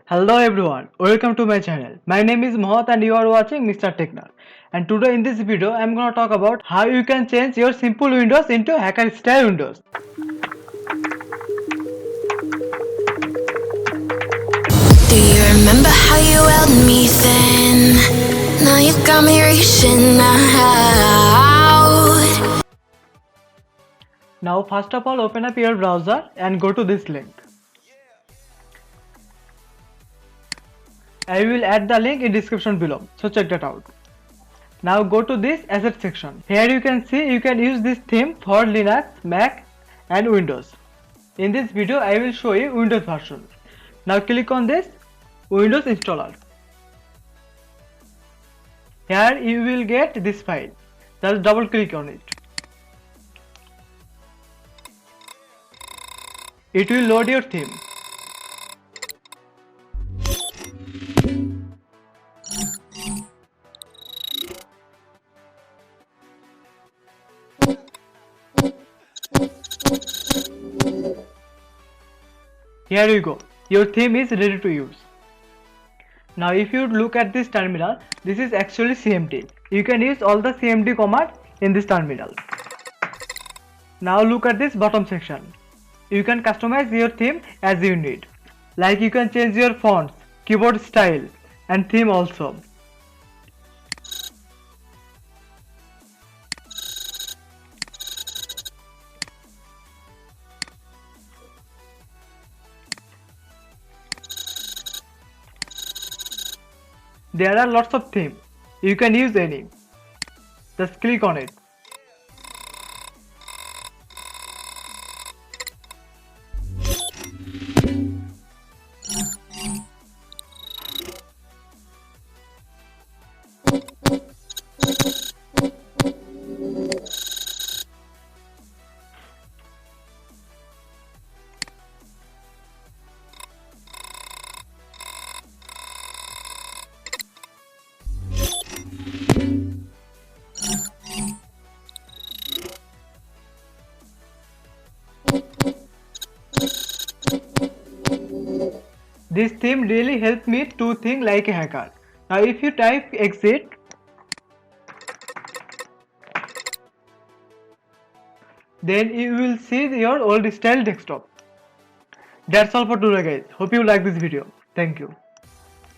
Hello everyone, welcome to my channel. My name is Mohat and you are watching Mr. Technal. And today in this video, I am gonna talk about how you can change your simple Windows into hacker style Windows. Do you remember how you held me then? Now you got me reaching out. Now first of all, open up your browser and go to this link. I will add the link in description below, so check that out. Now go to this asset section. Here you can see you can use this theme for Linux, Mac and Windows. In this video I will show you Windows version. Now click on this Windows installer. Here you will get this file. Just double click on it. It will load your theme. Here you go. Your theme is ready to use. Now if you look at this terminal, this is actually CMD. You can use all the CMD command in this terminal. Now look at this bottom section. You can customize your theme as you need. Like you can change your fonts, keyboard style and theme also. There are lots of themes. You can use any. Just click on it. This theme really helped me to think like a hacker. Now if you type exit, then you will see your old style desktop. That's all for today guys. Hope you like this video. Thank you.